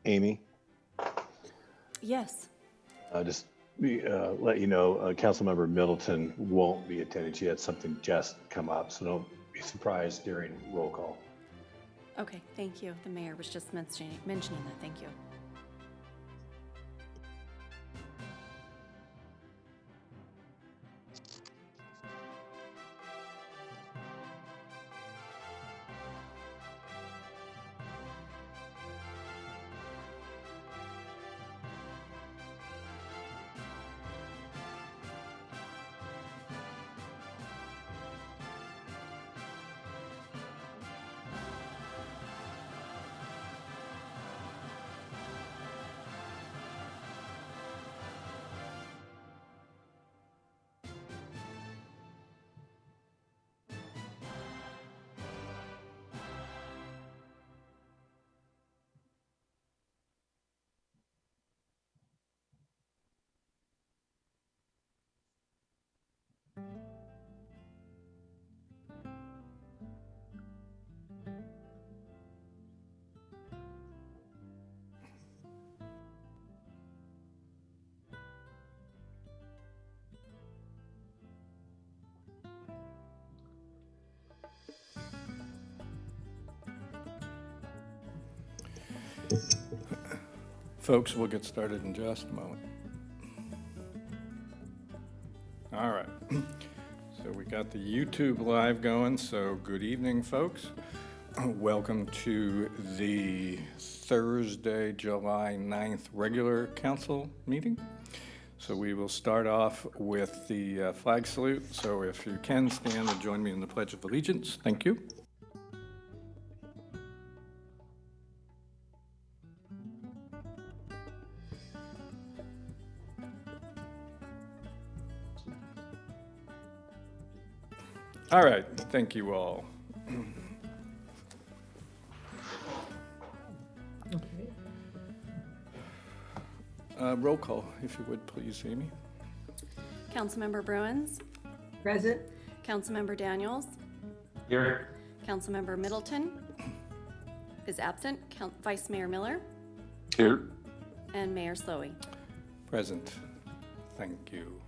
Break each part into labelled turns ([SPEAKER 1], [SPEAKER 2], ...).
[SPEAKER 1] Amy,
[SPEAKER 2] Yes.
[SPEAKER 1] just let you know, Councilmember Middleton won't be attending. She had something just come up, so don't be surprised during roll call.
[SPEAKER 2] Okay, thank you. The mayor was just mentioning that. Thank you.
[SPEAKER 3] Folks, we'll get started in just a moment. All right. So we got the YouTube live going, so good evening, folks. Welcome to the Thursday, July 9th regular council meeting. So we will start off with the flag salute. So if you can stand and join me in the Pledge of Allegiance. Thank you. All right, thank you all. Roll call, if you would, please, Amy.
[SPEAKER 2] Councilmember Bruins,
[SPEAKER 4] Present.
[SPEAKER 2] Councilmember Daniels,
[SPEAKER 5] Here.
[SPEAKER 2] Councilmember Middleton is absent, Vice Mayor Miller,
[SPEAKER 5] Here.
[SPEAKER 2] and Mayor Slowey.
[SPEAKER 3] Present. Thank you.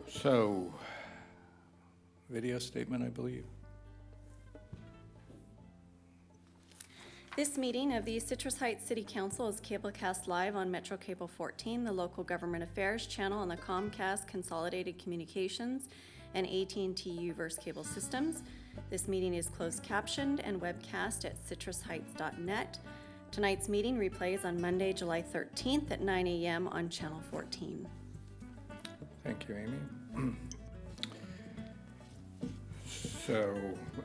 [SPEAKER 3] So, video statement, I believe.
[SPEAKER 2] This meeting of the Citrus Heights City Council is cablecast live on Metro Cable 14, the local government affairs channel on the Comcast Consolidated Communications and AT&T U-verse cable systems. This meeting is closed captioned and webcast at citrusheights.net. Tonight's meeting replays on Monday, July 13th at 9 a.m. on Channel 14.
[SPEAKER 3] Thank you, Amy. So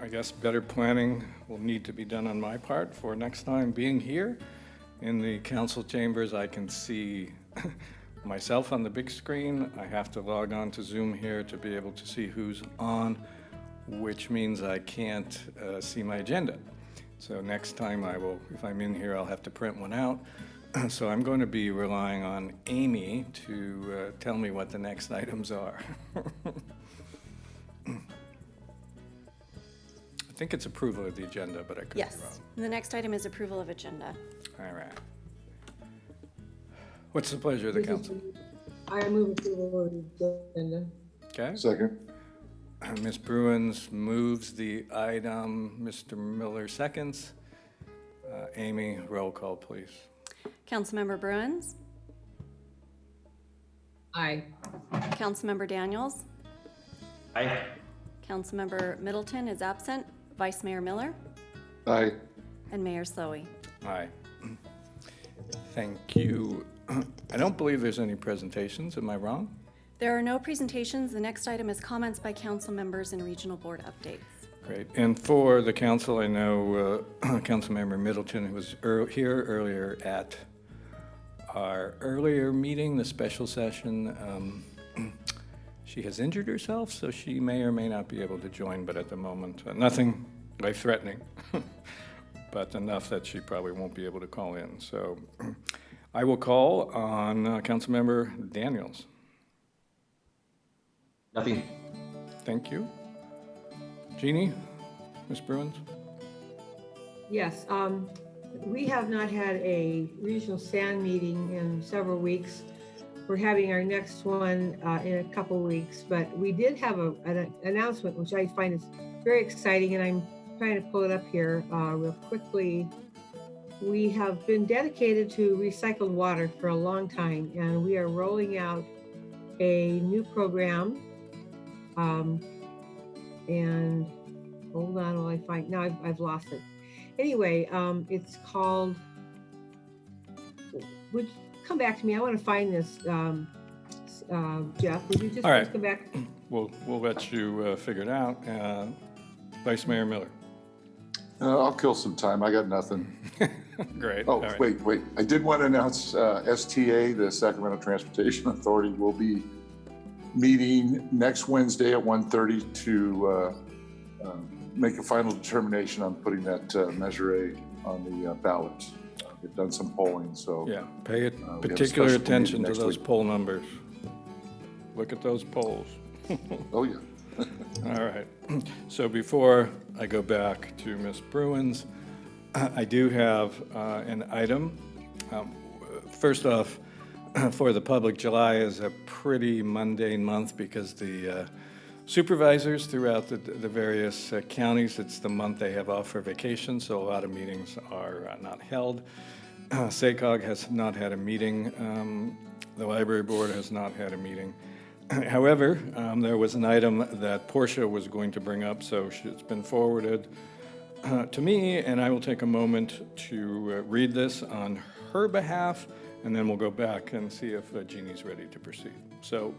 [SPEAKER 3] I guess better planning will need to be done on my part for next time. Being here in the council chambers, I can see myself on the big screen. I have to log on to Zoom here to be able to see who's on, which means I can't see my agenda. So next time I will, if I'm in here, I'll have to print one out. So I'm going to be relying on Amy to tell me what the next items are. I think it's approval of the agenda, but I could be wrong.
[SPEAKER 2] Yes, the next item is approval of agenda.
[SPEAKER 3] All right. What's the pleasure of the council?
[SPEAKER 4] I move approval of the agenda.
[SPEAKER 3] Okay.
[SPEAKER 5] Second.
[SPEAKER 3] Ms. Bruins moves the item. Mr. Miller seconds. Amy, roll call, please.
[SPEAKER 2] Councilmember Bruins,
[SPEAKER 4] Aye.
[SPEAKER 2] Councilmember Daniels,
[SPEAKER 5] Aye.
[SPEAKER 2] Councilmember Middleton is absent, Vice Mayor Miller,
[SPEAKER 5] Aye.
[SPEAKER 2] and Mayor Slowey.
[SPEAKER 3] Aye. Thank you. I don't believe there's any presentations. Am I wrong?
[SPEAKER 2] There are no presentations. The next item is comments by council members and regional board updates.
[SPEAKER 3] Great. And for the council, I know Councilmember Middleton, who was here earlier at our earlier meeting, the special session, she has injured herself, so she may or may not be able to join, but at the moment, nothing life-threatening, but enough that she probably won't be able to call in. So I will call on Councilmember Daniels.
[SPEAKER 5] Nothing.
[SPEAKER 3] Thank you. Jeannie, Ms. Bruins?
[SPEAKER 4] Yes, we have not had a regional SAN meeting in several weeks. We're having our next one in a couple weeks, but we did have an announcement, which I find is very exciting, and I'm trying to pull it up here real quickly. We have been dedicated to recycled water for a long time, and we are rolling out a new program. And hold on while I find, now I've lost it. Anyway, it's called, would you come back to me? I want to find this, Jeff. Would you just
[SPEAKER 3] All right.
[SPEAKER 4] come back?
[SPEAKER 3] We'll let you figure it out. Vice Mayor Miller.
[SPEAKER 5] I'll kill some time. I got nothing.
[SPEAKER 3] Great.
[SPEAKER 5] Oh,
[SPEAKER 3] All right.
[SPEAKER 5] wait. I did want to announce STA, the Sacramento Transportation Authority, will be meeting next Wednesday at 1:30 to make a final determination on putting that Measure A on the ballot. They've done some polling, so.
[SPEAKER 3] Yeah, pay it
[SPEAKER 5] have a
[SPEAKER 3] particular
[SPEAKER 5] special
[SPEAKER 3] attention
[SPEAKER 5] meeting
[SPEAKER 3] to
[SPEAKER 5] next
[SPEAKER 3] those
[SPEAKER 5] week.
[SPEAKER 3] poll numbers. Look at those polls.
[SPEAKER 5] Oh, yeah.
[SPEAKER 3] All right. So before I go back to Ms. Bruins, I do have an item. First off, for the public, July is a pretty mundane month because the supervisors throughout the various counties, it's the month they have off for vacation, so a lot of meetings are not held. SACOG has not had a meeting. The library board has not had a meeting. However, there was an item that Portia was going to bring up, so it's been forwarded to me, and I will take a moment to read this on her behalf, and then we'll go back and see if Jeannie's ready to proceed. So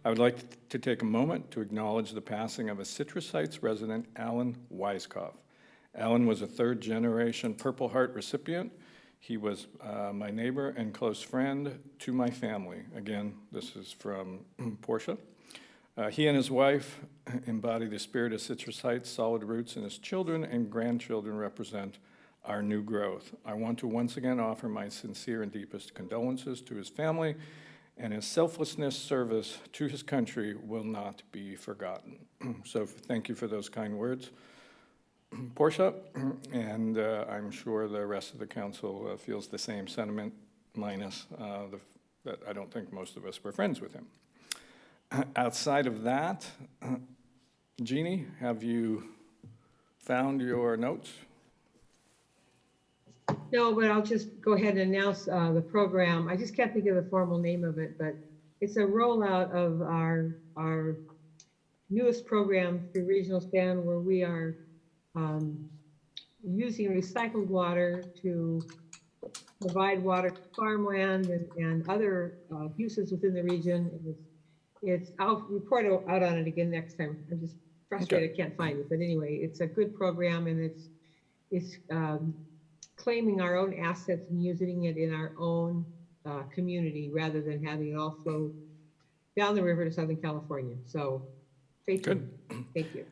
[SPEAKER 3] I would like to take a moment to acknowledge the passing of a Citrus Heights resident, Alan Weiskopf. Alan was a third-generation Purple Heart recipient. He was my neighbor and close friend to my family. Again, this is from Portia. He and his wife embody the spirit of Citrus Heights, solid roots, and his children and grandchildren represent our new growth. I want to once again offer my sincere and deepest condolences to his family, and his selflessness service to his country will not be forgotten. So thank you for those kind words, Portia, and I'm sure the rest of the council feels the same sentiment, minus that I don't think most of us were friends with him. Outside of that, Jeannie, have you found your notes?
[SPEAKER 4] No, but I'll just go ahead and announce the program. I just can't think of the formal name of it, but it's a rollout of our newest program through Regional SPAN, where we are using recycled water to provide water to farmland and other uses within the region. I'll report out on it again next time. I'm just frustrated I can't find it, but anyway, it's a good program, and it's claiming our own assets and using it in our own community rather than having it all flow down the river to Southern California. So stay tuned. Thank you.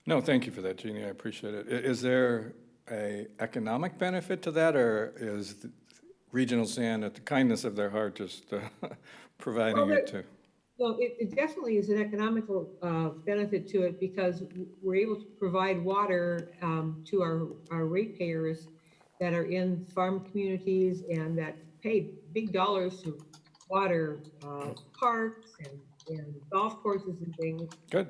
[SPEAKER 3] No, thank you for that, Jeannie. I appreciate it. Is there a economic benefit to that, or is the Regional SAN, at the kindness of their heart, just providing it to?
[SPEAKER 4] Well, it definitely is an economical benefit to it, because we're able to provide water to our ratepayers that are in farm communities and that pay big dollars to water parks and golf courses and things.
[SPEAKER 3] Good.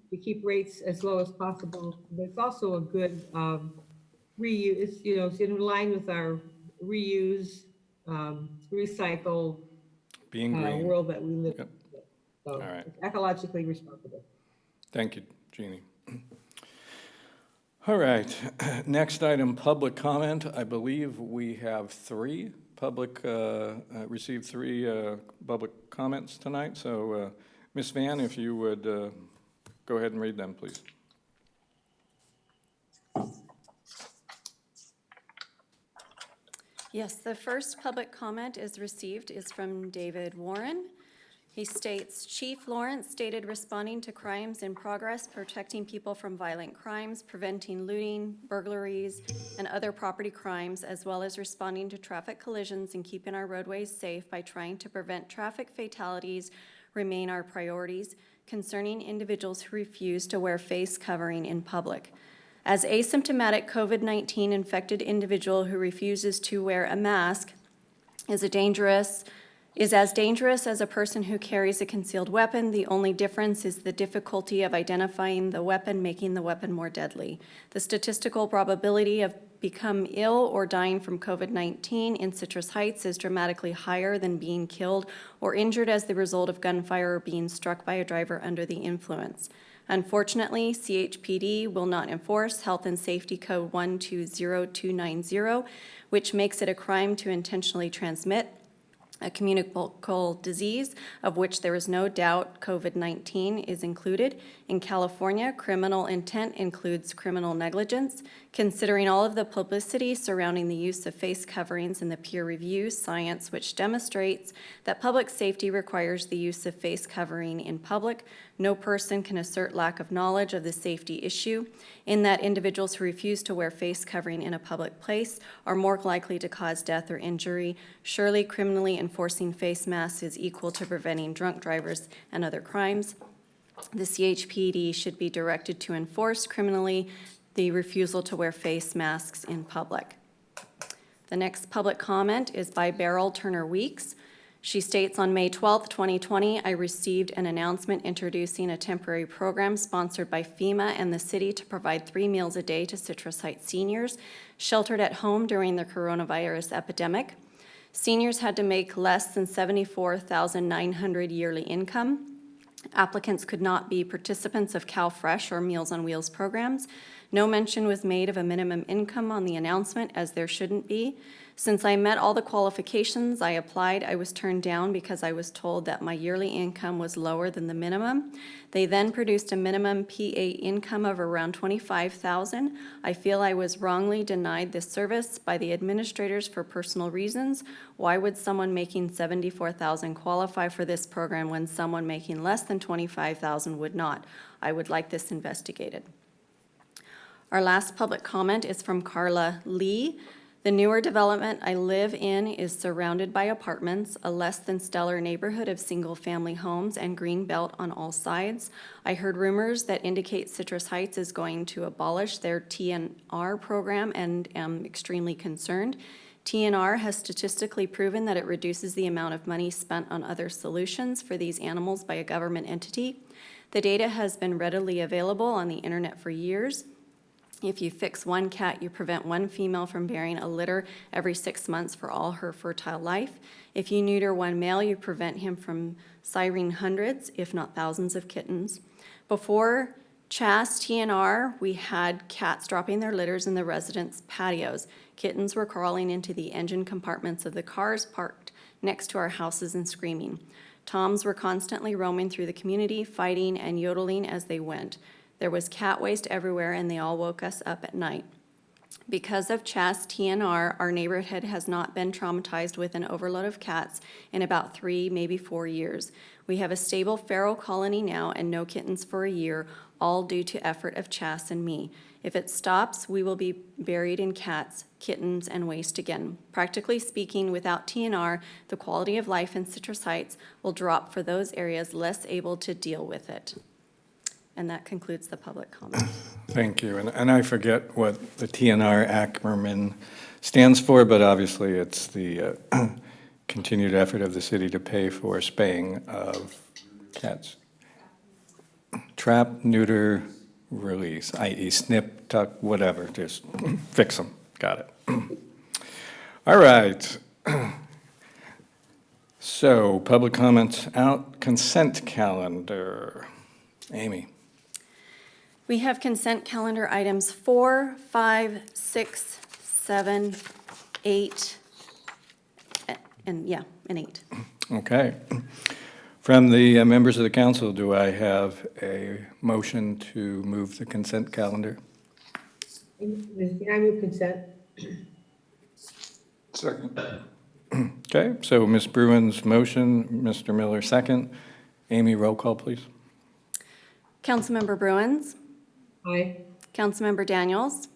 [SPEAKER 4] To keep rates as low as possible, but it's also a good reuse. It's in line with our reuse, recycle
[SPEAKER 3] Being green.
[SPEAKER 4] world that we live
[SPEAKER 3] Yep.
[SPEAKER 4] in. So
[SPEAKER 3] All right.
[SPEAKER 4] it's ecologically responsible.
[SPEAKER 3] Thank you, Jeannie. All right, next item, public comment. I believe we have received three public comments tonight. So Ms. Van, if you would go ahead and read them, please.
[SPEAKER 2] Yes, the first public comment is from David Warren. He states, Chief Lawrence stated responding to crimes in progress, protecting people from violent crimes, preventing looting, burglaries, and other property crimes, as well as responding to traffic collisions and keeping our roadways safe by trying to prevent traffic fatalities remain our priorities concerning individuals who refuse to wear face covering in public. As asymptomatic COVID-19 infected individual who refuses to wear a mask is as dangerous as a person who carries a concealed weapon. The only difference is the difficulty of identifying the weapon, making the weapon more deadly. The statistical probability of become ill or dying from COVID-19 in Citrus Heights is dramatically higher than being killed or injured as the result of gunfire or being struck by a driver under the influence. Unfortunately, CHPD will not enforce Health and Safety Code 120290, which makes it a crime to intentionally transmit a communicable disease, of which there is no doubt COVID-19 is included. In California, criminal intent includes criminal negligence. Considering all of the publicity surrounding the use of face coverings in the peer review science, which demonstrates that public safety requires the use of face covering in public, no person can assert lack of knowledge of the safety issue, in that individuals who refuse to wear face covering in a public place are more likely to cause death or injury. Surely criminally enforcing face masks is equal to preventing drunk drivers and other crimes. The CHPD should be directed to enforce criminally the refusal to wear face masks in public. The next public comment is by Beryl Turner Weeks. She states, on May 12, 2020, I received an announcement introducing a temporary program sponsored by FEMA and the city to provide 3 meals a day to Citrus Heights seniors sheltered at home during the coronavirus epidemic. Seniors had to make less than $74,900 yearly income. Applicants could not be participants of CalFresh or Meals on Wheels programs. No mention was made of a minimum income on the announcement, as there shouldn't be. Since I met all the qualifications, I applied. I was turned down because I was told that my yearly income was lower than the minimum. They then produced a minimum PA income of around $25,000. I feel I was wrongly denied this service by the administrators for personal reasons. Why would someone making $74,000 qualify for this program when someone making less than $25,000 would not? I would like this investigated. Our last public comment is from Carla Lee. The newer development I live in is surrounded by apartments, a less than stellar neighborhood of single-family homes and green belt on all sides. I heard rumors that indicate Citrus Heights is going to abolish their TNR program and am extremely concerned. TNR has statistically proven that it reduces the amount of money spent on other solutions for these animals by a government entity. The data has been readily available on the internet for years. If you fix one cat, you prevent one female from bearing a litter every 6 months for all her fertile life. If you neuter one male, you prevent him from siring hundreds, if not thousands of kittens. Before CHAS TNR, we had cats dropping their litters in the residents' patios. Kittens were crawling into the engine compartments of the cars parked next to our houses and screaming. Toms were constantly roaming through the community, fighting and yodeling as they went. There was cat waste everywhere, and they all woke us up at night. Because of CHAS TNR, our neighborhood has not been traumatized with an overload of cats in about 3, maybe 4 years. We have a stable feral colony now and no kittens for a year, all due to effort of CHAS and me. If it stops, we will be buried in cats, kittens, and waste again. Practically speaking, without TNR, the quality of life in Citrus Heights will drop for those areas less able to deal with it. And that concludes the public comment.
[SPEAKER 3] Thank you. And I forget what the TNR acronym stands for, but obviously it's the continued effort of the city to pay for spaying of cats. Trap, neuter, release, i.e. snip, tuck, whatever, just fix them. Got it. All right. So public comments out, consent calendar. Amy.
[SPEAKER 2] We have consent calendar items 4, 5, 6, 7, 8, and 8.
[SPEAKER 3] Okay. From the members of the council, do I have a motion to move the consent calendar?
[SPEAKER 4] I move consent.
[SPEAKER 5] Second.
[SPEAKER 3] Okay, so Ms. Bruin's motion, Mr. Miller second. Amy, roll call, please.
[SPEAKER 2] Councilmember Bruins,
[SPEAKER 4] Aye.
[SPEAKER 2] Councilmember Daniels,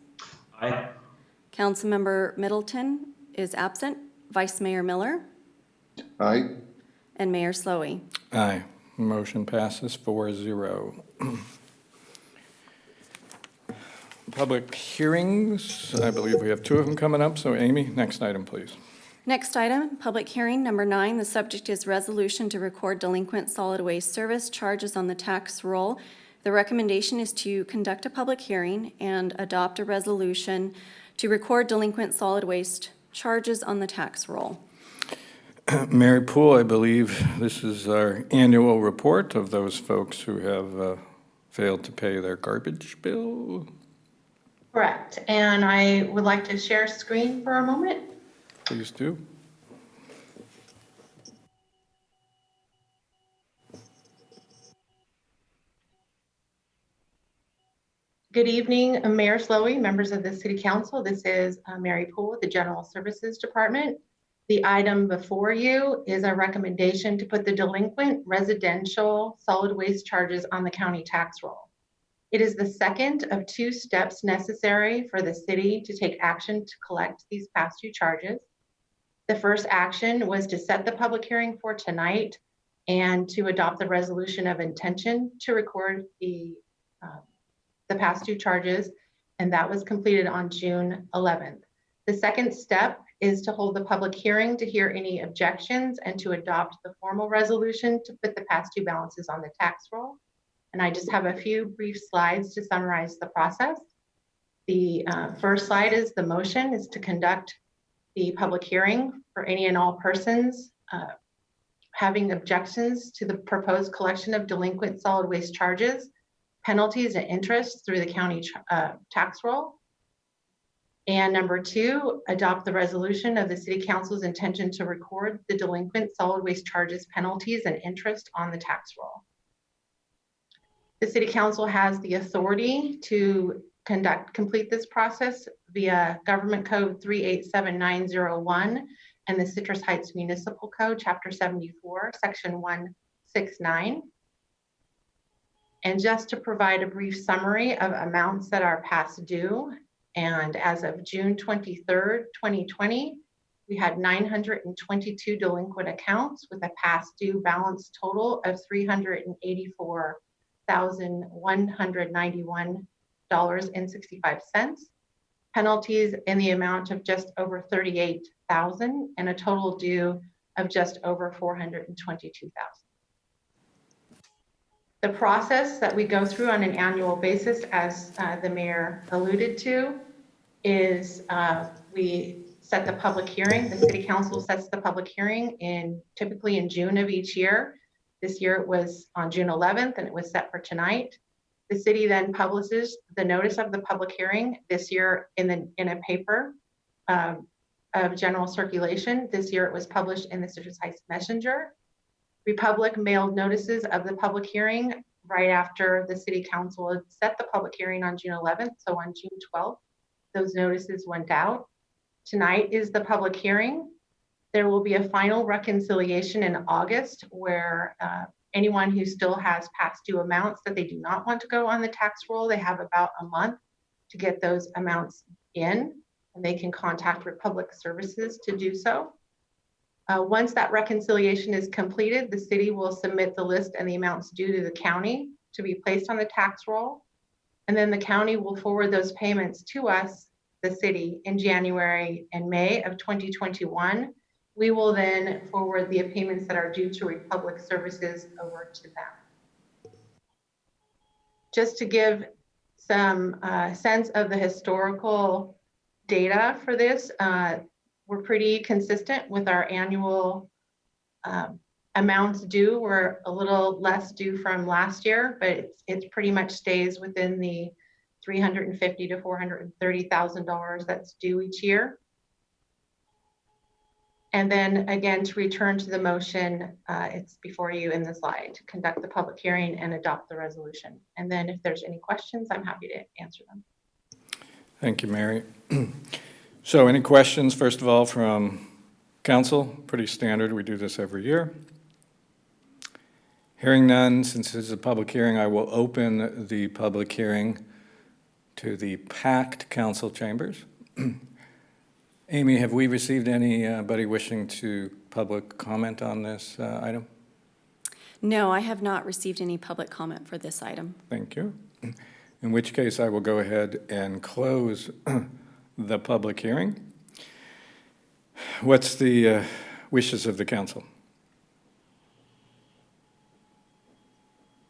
[SPEAKER 6] Aye.
[SPEAKER 2] Councilmember Middleton is absent, Vice Mayor Miller,
[SPEAKER 5] Aye.
[SPEAKER 2] and Mayor Slowey.
[SPEAKER 3] Aye. Motion passes 4-0. public hearings. I believe we have 2 of them coming up. So Amy, next item, please.
[SPEAKER 2] Next item, public hearing number 9. The subject is resolution to record delinquent solid waste service charges on the tax roll. The recommendation is to conduct a public hearing and adopt a resolution to record delinquent solid waste charges on the tax roll.
[SPEAKER 3] Mary Poole, I believe this is our annual report of those folks who have failed to pay their garbage bill.
[SPEAKER 6] Correct. And I would like to share screen for a moment.
[SPEAKER 3] Please do.
[SPEAKER 6] Good evening, Mayor Slowey, members of the City Council. This is Mary Poole with the General Services Department. The item before you is a recommendation to put the delinquent residential solid waste charges on the county tax roll. It is the second of 2 steps necessary for the city to take action to collect these past 2 charges. The first action was to set the public hearing for tonight and to adopt the resolution of intention to record the past 2 charges, and that was completed on June 11th. The second step is to hold the public hearing to hear any objections and to adopt the formal resolution to put the past 2 balances on the tax roll. And I just have a few brief slides to summarize the process. The first slide is the motion is to conduct the public hearing for any and all persons having objections to the proposed collection of delinquent solid waste charges, penalties, and interest through the county tax roll. And number 2, adopt the resolution of the City Council's intention to record the delinquent solid waste charges, penalties, and interest on the tax roll. The City Council has the authority to complete this process via Government Code 387901 and the Citrus Heights Municipal Code, Chapter 74, Section 169. And just to provide a brief summary of amounts that are past due, and as of June 23rd, 2020, we had 922 delinquent accounts with a past due balance total of $384,191.65, penalties in the amount of just over $38,000, and a total due of just over $422,000. The process that we go through on an annual basis, as the mayor alluded to, is we set the public hearing. The City Council sets the public hearing typically in June of each year. This year it was on June 11th and it was set for tonight. The city then publishes the notice of the public hearing this year in a paper of general circulation. This year it was published in the Citrus Heights Messenger. Republic mailed notices of the public hearing right after the City Council had set the public hearing on June 11th. So on June 12th, those notices went out. Tonight is the public hearing. There will be a final reconciliation in August where anyone who still has past due amounts that they do not want to go on the tax roll, they have about a month to get those amounts in, and they can contact Republic Services to do so. Once that reconciliation is completed, the city will submit the list and the amounts due to the county to be placed on the tax roll. And then the county will forward those payments to us, the city, in January and May of 2021. We will then forward the payments that are due to Republic Services over to them. Just to give some sense of the historical data for this, we're pretty consistent with our annual amounts due. We're a little less due from last year, but it pretty much stays within the $350,000 to $430,000 that's due each year. And then again, to return to the motion, it's before you in the slide, to conduct the public hearing and adopt the resolution. And then if there's any questions, I'm happy to answer them.
[SPEAKER 3] Thank you, Mary. So any questions, first of all, from council? Pretty standard, we do this every year. Hearing none, since this is a public hearing, I will open the public hearing to the packed council chambers. Amy, have we received anybody wishing to public comment on this item?
[SPEAKER 2] No, I have not received any public comment for this item.
[SPEAKER 3] Thank you. in which case I will go ahead and close the public hearing. What's the wishes of the council?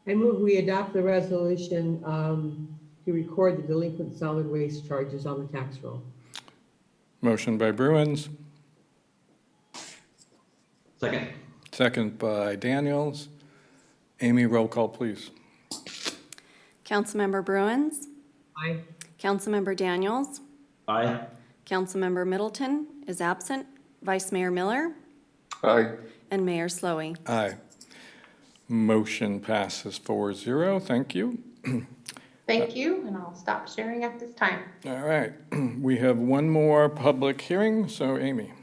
[SPEAKER 4] I move we adopt the resolution to record the delinquent solid waste charges on the tax roll.
[SPEAKER 3] Motion by Bruins,
[SPEAKER 7] Second.
[SPEAKER 3] second by Daniels. Amy, roll call, please.
[SPEAKER 2] Councilmember Bruins,
[SPEAKER 4] Aye.
[SPEAKER 2] Councilmember Daniels,
[SPEAKER 7] Aye.
[SPEAKER 2] Councilmember Middleton is absent, Vice Mayor Miller,
[SPEAKER 5] Aye.
[SPEAKER 2] and Mayor Slowey.
[SPEAKER 3] Aye. Motion passes 4-0. Thank you.
[SPEAKER 6] Thank you, and I'll stop sharing at this time.
[SPEAKER 3] All right, we have one more public hearing, so Amy.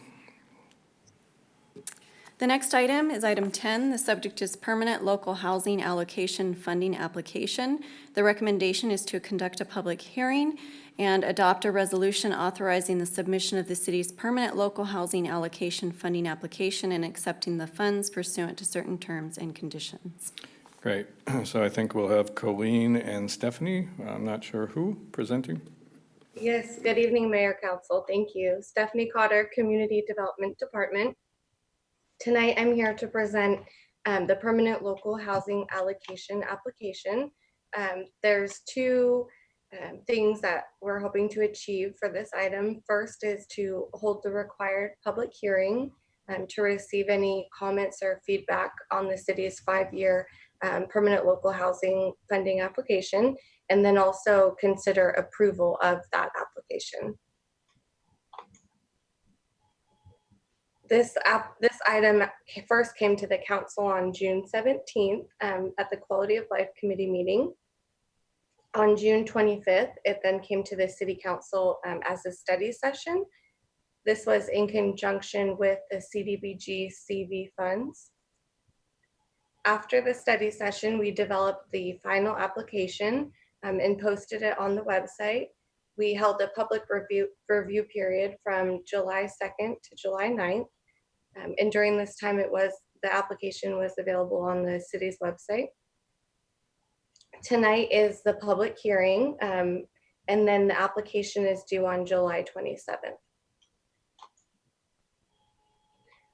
[SPEAKER 2] The next item is item 10. The subject is permanent local housing allocation funding application. The recommendation is to conduct a public hearing and adopt a resolution authorizing the submission of the city's permanent local housing allocation funding application and accepting the funds pursuant to certain terms and conditions.
[SPEAKER 3] Great, so I think we'll have Colleen and Stephanie, I'm not sure who, presenting.
[SPEAKER 8] Yes, good evening, Mayor Council. Thank you. Stephanie Cotter, Community Development Department. Tonight, I'm here to present the permanent local housing allocation application. There's two things that we're hoping to achieve for this item. First is to hold the required public hearing to receive any comments or feedback on the city's 5-year permanent local housing funding application, and then also consider approval of that application. This item first came to the council on June 17th at the Quality of Life Committee meeting. On June 25th, it then came to the City Council as a study session. This was in conjunction with the CDBG CV funds. After the study session, we developed the final application and posted it on the website. We held a public review period from July 2nd to July 9th. And during this time, the application was available on the city's website. Tonight is the public hearing, and then the application is due on July 27th.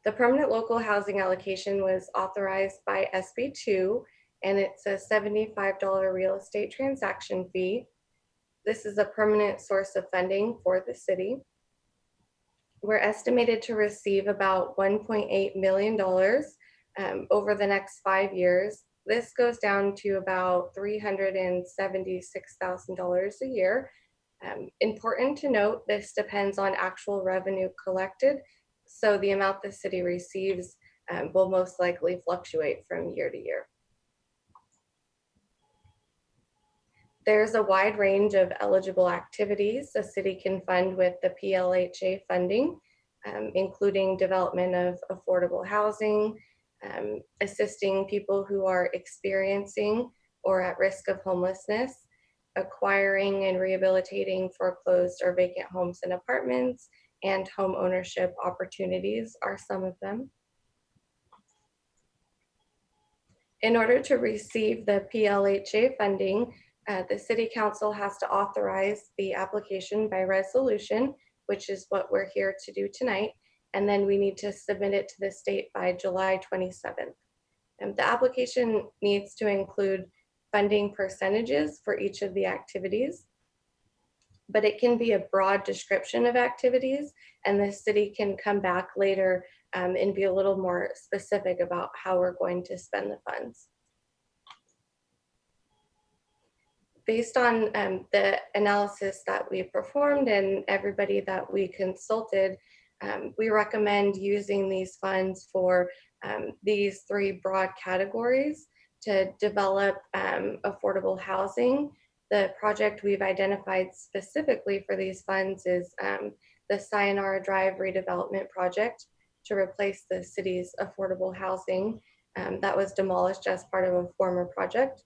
[SPEAKER 8] The permanent local housing allocation was authorized by SB 2, and it's a $75 real estate transaction fee. This is a permanent source of funding for the city. We're estimated to receive about $1.8 million over the next 5 years. This goes down to about $376,000 a year. Important to note, this depends on actual revenue collected, so the amount the city receives will most likely fluctuate from year to year. There's a wide range of eligible activities the city can fund with the PLHA funding, including development of affordable housing, assisting people who are experiencing or at risk of homelessness, acquiring and rehabilitating foreclosed or vacant homes and apartments, and home ownership opportunities are some of them. In order to receive the PLHA funding, the City Council has to authorize the application by resolution, which is what we're here to do tonight, and then we need to submit it to the state by July 27th. And the application needs to include funding percentages for each of the activities, but it can be a broad description of activities, and the city can come back later and be a little more specific about how we're going to spend the funds. Based on the analysis that we performed and everybody that we consulted, we recommend using these funds for these 3 broad categories to develop affordable housing. The project we've identified specifically for these funds is the Sayonara Drive redevelopment project to replace the city's affordable housing that was demolished as part of a former project.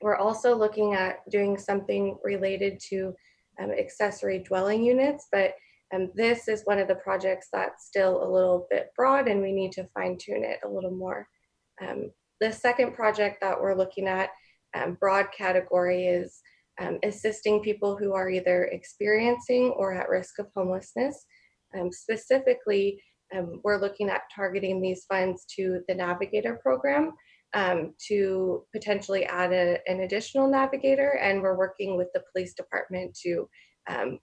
[SPEAKER 8] We're also looking at doing something related to accessory dwelling units, but this is one of the projects that's still a little bit broad and we need to fine tune it a little more. The second project that we're looking at broad category is assisting people who are either experiencing or at risk of homelessness. Specifically, we're looking at targeting these funds to the Navigator program to potentially add an additional navigator, and we're working with the police department to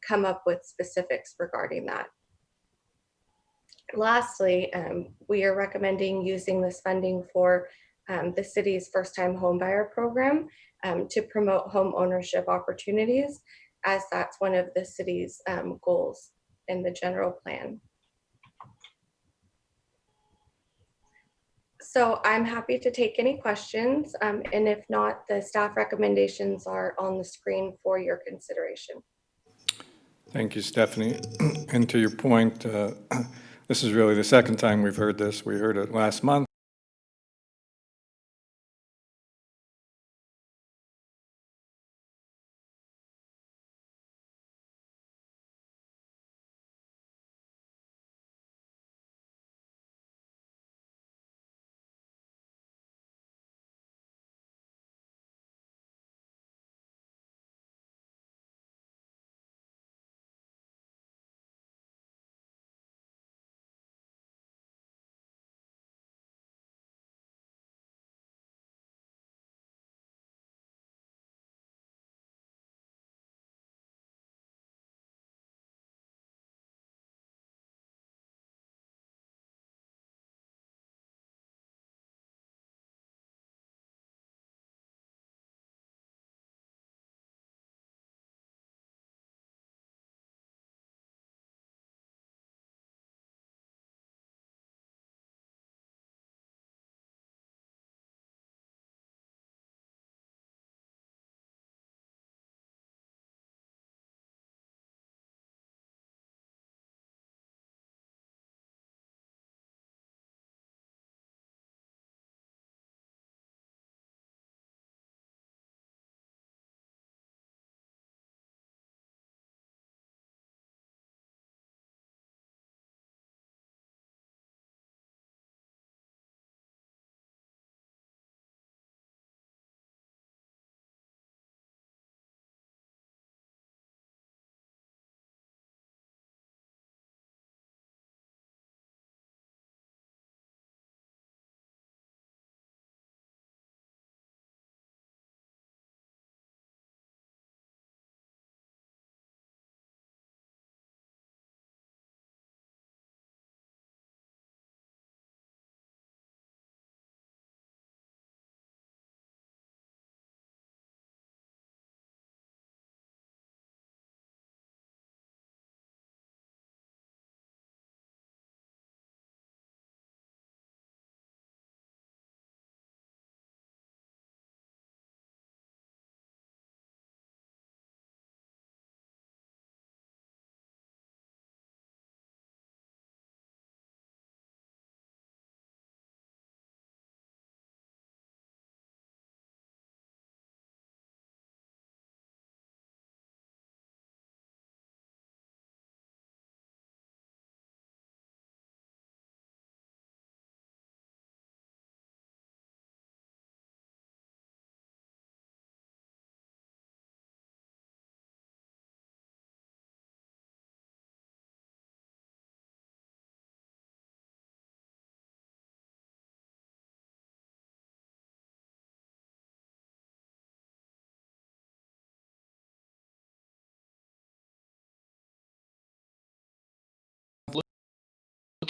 [SPEAKER 8] come up with specifics regarding that. Lastly, we are recommending using this funding for the city's first-time homebuyer program to promote home ownership opportunities, as that's one of the city's goals in the general plan. So I'm happy to take any questions, and if not, the staff recommendations are on the screen for your consideration.
[SPEAKER 3] Thank you, Stephanie. And to your point, this is really the second time we've heard this. We heard it last month.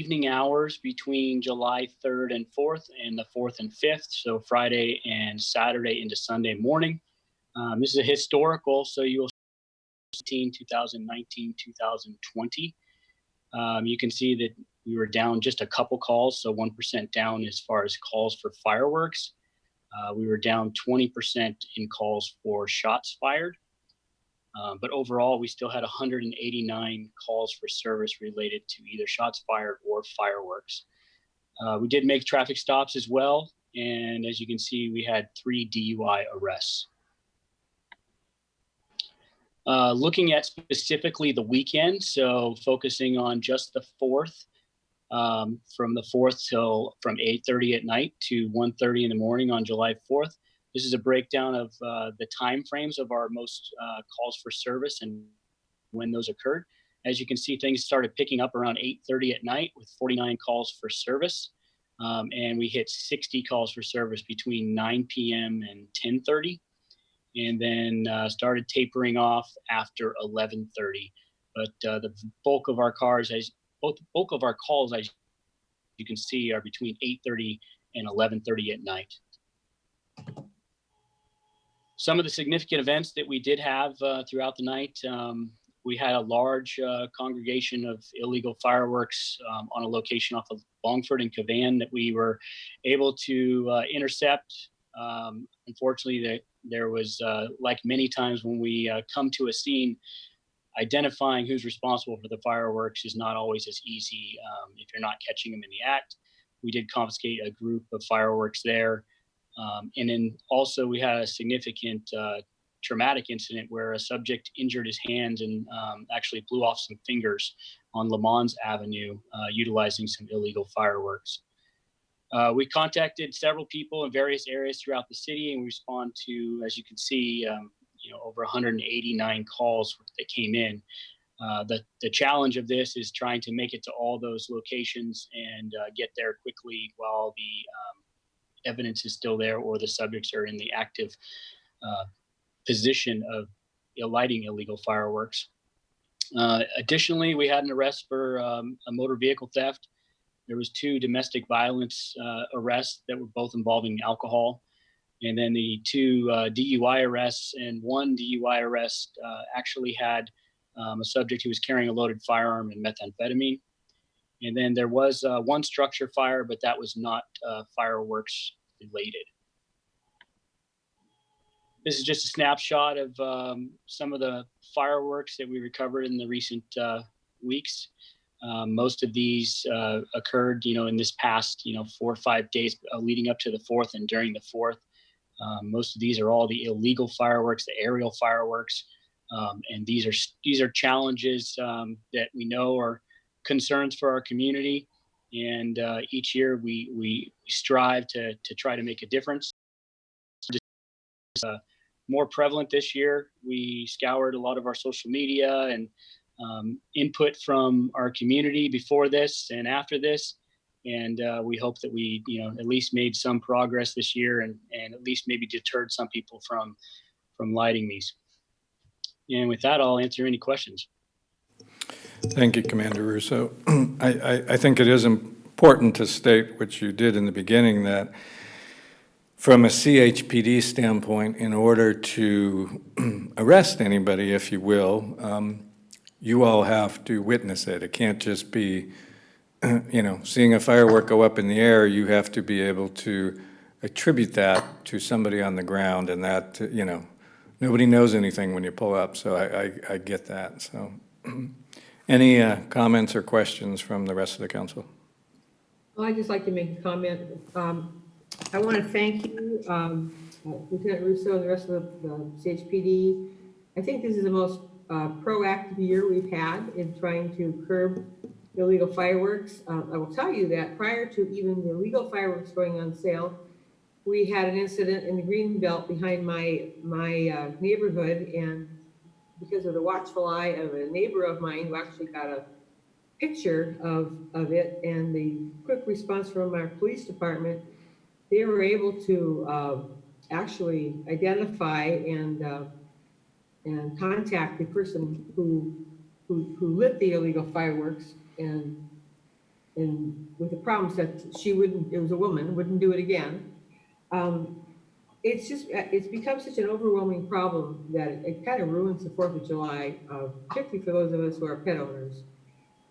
[SPEAKER 7] Evening hours between July 3rd and 4th and the 4th and 5th, so Friday and Saturday into Sunday morning. This is a historical, so you will see 2019, 2020. You can see that we were down just a couple calls, so 1% down as far as calls for fireworks. We were down 20% in calls for shots fired. But overall, we still had 189 calls for service related to either shots fired or fireworks. We did make traffic stops as well. And as you can see, we had 3 DUI arrests. Looking at specifically the weekend, so focusing on just the 4th, from the 4th till from 8:30 at night to 1:30 in the morning on July 4th, This is a breakdown of the time frames of our most calls for service and when those occurred. As you can see, things started picking up around 8:30 at night with 49 calls for service. And we hit 60 calls for service between 9 p.m. and 10:30, and then started tapering off after 11:30. But the bulk of our calls, as you can see, are between 8:30 and 11:30 at night. Some of the significant events that we did have throughout the night, we had a large congregation of illegal fireworks on a location off of Longford and Cavan that we were able to intercept. Unfortunately, there was, like many times when we come to a scene, identifying who's responsible for the fireworks is not always as easy if you're not catching them in the act. We did confiscate a group of fireworks there. And then also we had a significant traumatic incident where a subject injured his hands and actually blew off some fingers on Le Mans Avenue utilizing some illegal fireworks. We contacted several people in various areas throughout the city, and we respond to, as you can see, over 189 calls that came in. The challenge of this is trying to make it to all those locations and get there quickly while the evidence is still there or the subjects are in the active position of lighting illegal fireworks. Additionally, we had an arrest for a motor vehicle theft. There was 2 domestic violence arrests that were both involving alcohol. And then the 2 DUI arrests, and 1 DUI arrest actually had a subject who was carrying a loaded firearm and methamphetamine. And then there was 1 structure fire, but that was not fireworks related. This is just a snapshot of some of the fireworks that we recovered in the recent weeks. Most of these occurred, in this past, 4 or 5 days leading up to the 4th and during the 4th. Most of these are all the illegal fireworks, the aerial fireworks, and these are challenges that we know are concerns for our community. And each year we strive to try to make a difference. More prevalent this year. We scoured a lot of our social media and input from our community before this and after this. And we hope that we, at least made some progress this year and at least maybe deterred some people from lighting these. And with that, I'll answer any questions.
[SPEAKER 3] Thank you, Commander Russo. I think it is important to state, which you did in the beginning, that from a CHPD standpoint, in order to arrest anybody, if you will, you all have to witness it. It can't just be, seeing a firework go up in the air. You have to be able to attribute that to somebody on the ground, and that, nobody knows anything when you pull up. So I get that. So any comments or questions from the rest of the council?
[SPEAKER 4] Well, I'd just like to make a comment. I want to thank you, Lieutenant Russo and the rest of the CHPD. I think this is the most proactive year we've had in trying to curb illegal fireworks. I will tell you that prior to even the illegal fireworks going on sale, we had an incident in the green belt behind my neighborhood, and because of the watchful eye of a neighbor of mine who actually got a picture of it and the quick response from our police department, they were able to actually identify and contact the person who lit the illegal fireworks, and with the promise that she wouldn't, it was a woman, wouldn't do it again. It's become such an overwhelming problem that it kind of ruins the 4th of July, particularly for those of us who are pet owners.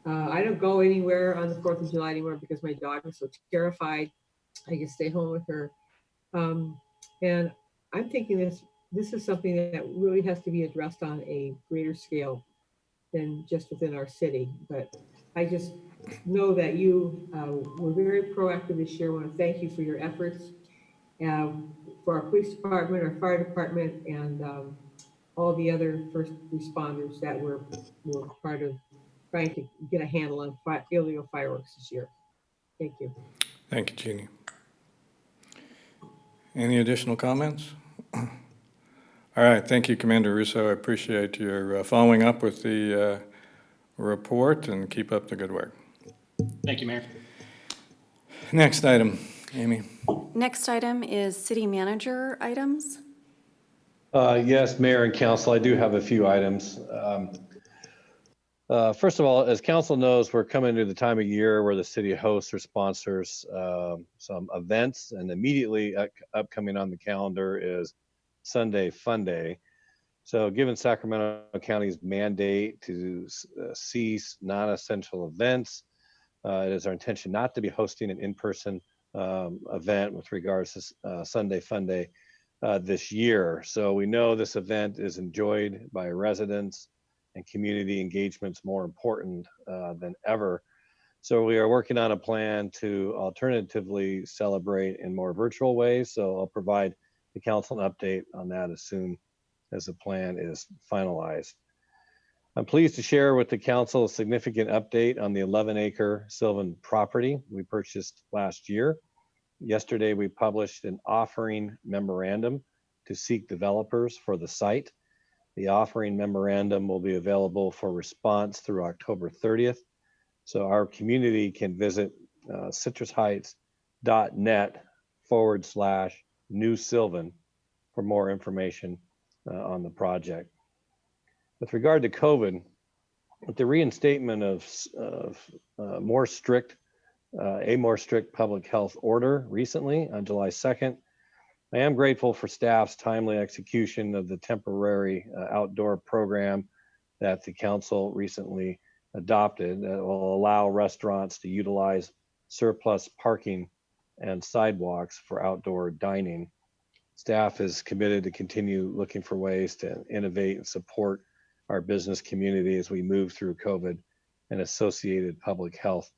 [SPEAKER 4] I don't go anywhere on the 4th of July anymore because my dog is so terrified. I can stay home with her. And I'm thinking this is something that really has to be addressed on a greater scale than just within our city. But I just know that you were very proactive this year. I want to thank you for your efforts, for our police department, our fire department, and all the other first responders that were part of trying to get a handle on illegal fireworks this year. Thank you.
[SPEAKER 3] Thank you, Jeannie. Any additional comments? All right, thank you, Commander Russo. I appreciate your following up with the report, and keep up the good work.
[SPEAKER 7] Thank you, Mayor.
[SPEAKER 3] Next item, Amy.
[SPEAKER 2] Next item is city manager items.
[SPEAKER 1] Yes, Mayor and Council, I do have a few items. First of all, as Council knows, we're coming to the time of year where the city hosts or sponsors some events, and immediately upcoming on the calendar is Sunday Fun Day. So given Sacramento County's mandate to cease non-essential events, it is our intention not to be hosting an in-person event with regards to Sunday Fun Day this year. So we know this event is enjoyed by residents, and community engagement's more important than ever. So we are working on a plan to alternatively celebrate in more virtual ways. So I'll provide the council an update on that as soon as the plan is finalized. I'm pleased to share with the council a significant update on the 11-acre Sylvan property we purchased last year. Yesterday, we published an offering memorandum to seek developers for the site. The offering memorandum will be available for response through October 30th. So our community can visit citrusheights.net/New Sylvan for more information on the project. With regard to COVID, with the reinstatement of a more strict public health order recently on July 2nd, I am grateful for staff's timely execution of the temporary outdoor program that the council recently adopted that will allow restaurants to utilize surplus parking and sidewalks for outdoor dining. Staff is committed to continue looking for ways to innovate and support our business community as we move through COVID and associated public health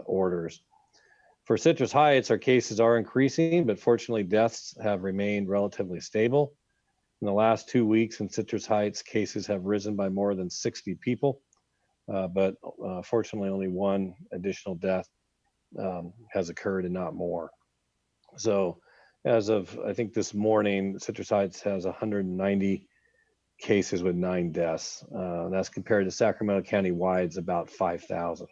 [SPEAKER 1] orders. For Citrus Heights, our cases are increasing, but fortunately deaths have remained relatively stable. In the last 2 weeks in Citrus Heights, cases have risen by more than 60 people, but fortunately only one additional death has occurred and not more. So as of, I think this morning, Citrus Heights has 190 cases with 9 deaths. That's compared to Sacramento County wide's about 5,000.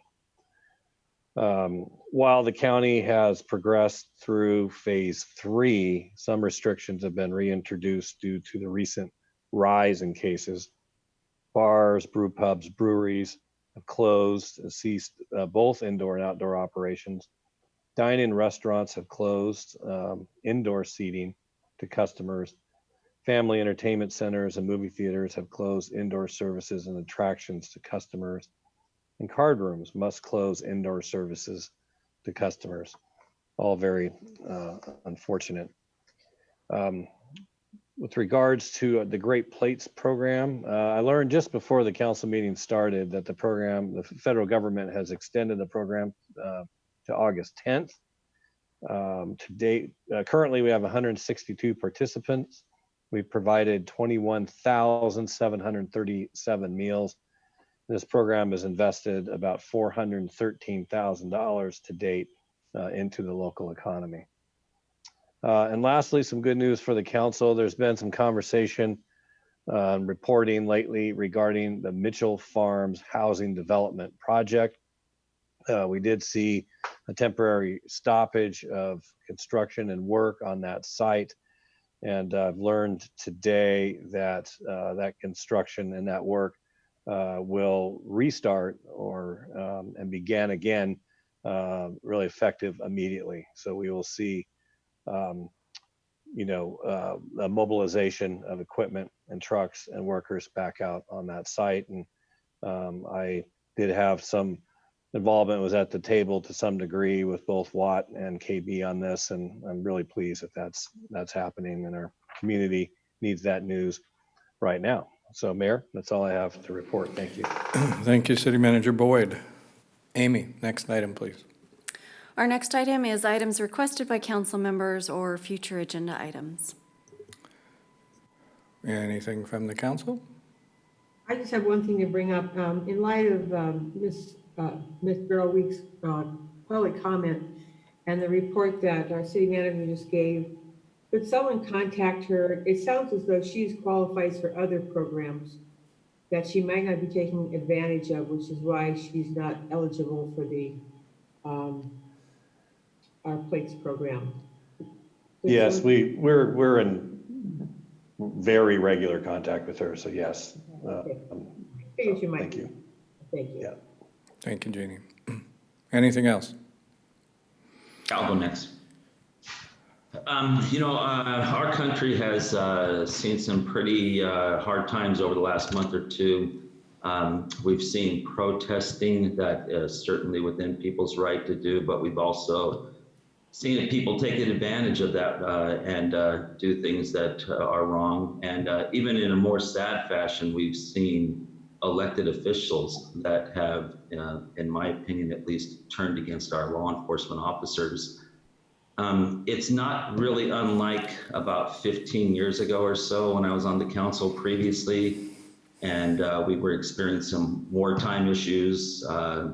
[SPEAKER 1] While the county has progressed through phase 3, some restrictions have been reintroduced due to the recent rise in cases. Bars, brew pubs, breweries have closed and ceased both indoor and outdoor operations. Dine-in restaurants have closed indoor seating to customers. Family entertainment centers and movie theaters have closed indoor services and attractions to customers. And card rooms must close indoor services to customers. All very unfortunate. With regards to the Great Plates program, I learned just before the council meeting started that the federal government has extended the program to August 10th. To date, currently we have 162 participants. We've provided 21,737 meals. This program has invested about $413,000 to date into the local economy. And lastly, some good news for the council. There's been some conversation reporting lately regarding the Mitchell Farms housing development project. We did see a temporary stoppage of construction and work on that site. And I've learned today that that construction and that work will restart and begin again, really effective immediately. So we will see, a mobilization of equipment and trucks and workers back out on that site. And I did have some involvement, was at the table to some degree with both Watt and KB on this, and I'm really pleased that that's happening, and our community needs that news right now. So Mayor, that's all I have to report. Thank you.
[SPEAKER 3] Thank you, City Manager Boyd. Amy, next item, please.
[SPEAKER 2] Our next item is items requested by council members or future agenda items.
[SPEAKER 3] Anything from the council?
[SPEAKER 4] I just have one thing to bring up. In light of Ms. Beryl Weeks' public comment and the report that our city manager just gave could someone contact her? It sounds as though she's qualifies for other programs that she might not be taking advantage of, which is why she's not eligible for the our plates program. Could
[SPEAKER 1] Yes,
[SPEAKER 4] someone-
[SPEAKER 1] we're in very regular contact with her, so yes.
[SPEAKER 4] Okay. Figured you might.
[SPEAKER 1] Thank
[SPEAKER 4] be.
[SPEAKER 1] you.
[SPEAKER 4] Thank you.
[SPEAKER 1] Yeah.
[SPEAKER 3] Thank you, Jeannie. Anything else?
[SPEAKER 9] I'll go next. Our country has seen some pretty hard times over the last month or two. We've seen protesting that is certainly within people's right to do, but we've also seen people taking advantage of that and do things that are wrong. And even in a more sad fashion, we've seen elected officials that have, in my opinion at least, turned against our law enforcement officers. It's not really unlike about 15 years ago or so when I was on the council previously, and we were experiencing wartime issues,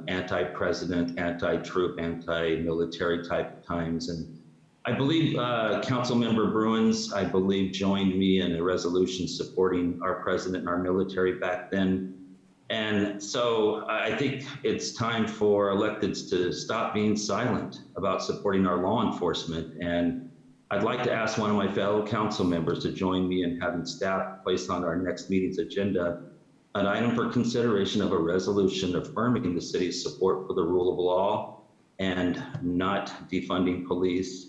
[SPEAKER 9] anti-president, anti-troop, anti-military type times. And I believe Councilmember Bruins, I believe, joined me in a resolution supporting our president and our military back then. And so I think it's time for electeds to stop being silent about supporting our law enforcement. And I'd like to ask one of my fellow council members to join me in having staff place on our next meeting's agenda an item for consideration of a resolution affirming the city's support for the rule of law and not defunding police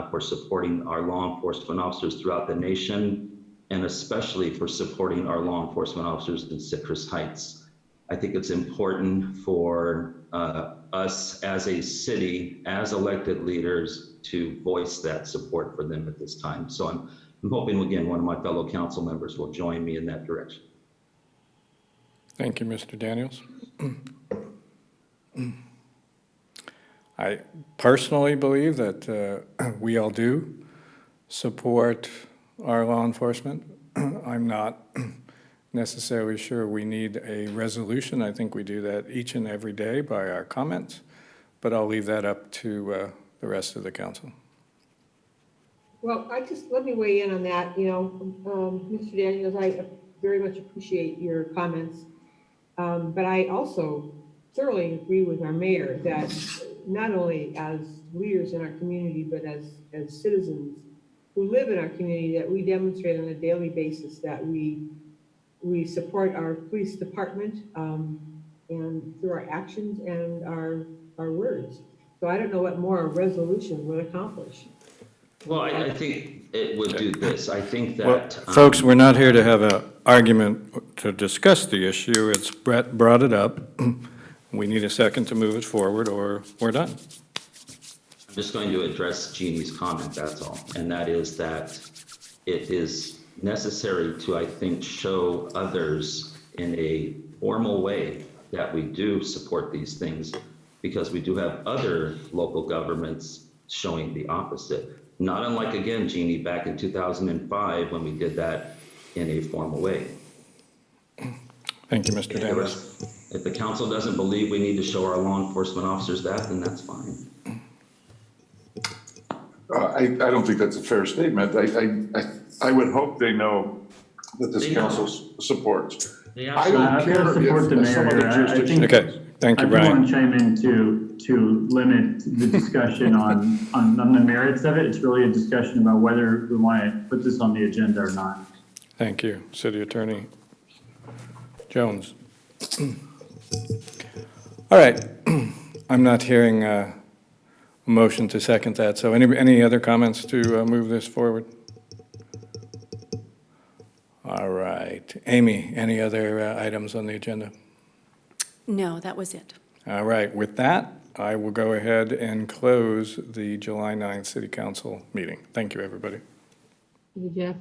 [SPEAKER 9] for supporting our law enforcement officers throughout the nation, and especially for supporting our law enforcement officers in Citrus Heights. I think it's important for us as a city, as elected leaders, to voice that support for them at this time. So I'm hoping, again, one of my fellow council members will join me in that direction.
[SPEAKER 3] Thank you, Mr. Daniels. I personally believe that we all do support our law enforcement. I'm not necessarily sure we need a resolution. I think we do that each and every day by our comments, but I'll leave that up to the rest of the council.
[SPEAKER 4] Well, let me weigh in on that. Mr. Daniels, I very much appreciate your comments. But I also thoroughly agree with our mayor that not only as leaders in our community, but as citizens who live in our community, that we demonstrate on a daily basis that we support our police department and through our actions and our words. So I don't know what more a resolution would accomplish.
[SPEAKER 9] Well, I think it would do this. I think
[SPEAKER 3] Well,
[SPEAKER 9] that.
[SPEAKER 3] folks, we're not here to have an argument to discuss the issue. It's Brett brought it up. We need a second to move it forward or we're done.
[SPEAKER 9] I'm just going to address Jeannie's comment, that's all. And that is that it is necessary to, I think, show others in a formal way that we do support these things, because we do have other local governments showing the opposite. Not unlike, again, Jeannie, back in 2005 when we did that in a formal way.
[SPEAKER 3] Thank you, Mr. Daniels.
[SPEAKER 9] If the council doesn't believe we need to show our law enforcement officers that, then that's fine.
[SPEAKER 5] I don't think that's a fair statement. I would hope they know that this
[SPEAKER 9] They know.
[SPEAKER 5] council supports.
[SPEAKER 9] They
[SPEAKER 5] I don't
[SPEAKER 10] I've got to
[SPEAKER 5] care
[SPEAKER 10] support the
[SPEAKER 5] if some
[SPEAKER 10] mayor.
[SPEAKER 5] other
[SPEAKER 10] I
[SPEAKER 5] jurisdiction.
[SPEAKER 10] think-
[SPEAKER 3] Okay, thank you,
[SPEAKER 10] I do
[SPEAKER 3] Brian.
[SPEAKER 10] want to chime in to limit the discussion on the merits of it. It's really a discussion about whether we want to put this on the agenda or not.
[SPEAKER 3] Thank you, City Attorney Jones. All right, I'm not hearing a motion to second that, so any other comments to move this forward? All right, Amy, any other items on the agenda?
[SPEAKER 2] No, that was it.
[SPEAKER 3] All right, with that, I will go ahead and close the July 9th City Council meeting. Thank you, everybody.
[SPEAKER 4] Jeff?